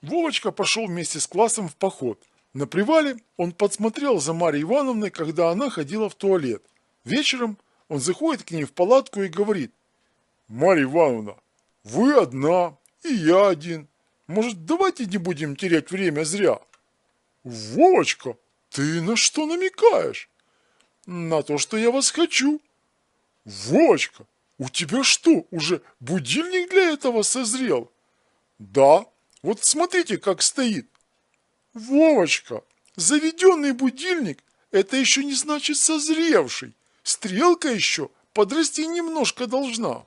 Вовочка пошел вместе с классом в поход. На привале он подсмотрел за Марьей Ивановной, когда она ходила в туалет. Вечером он заходит к ней в палатку и говорит: «Марья Ивановна, вы одна, и я один. Может, давайте не будем терять время зря?» «Вовочка, ты на что намекаешь?» «На то, что я вас хочу». «Вовочка, у тебя что, уже будильник для этого созрел?» «Да, вот смотрите, как стоит». «Вовочка, заведенный будильник – это еще не значит созревший. Стрелка еще подрасти немножко должна».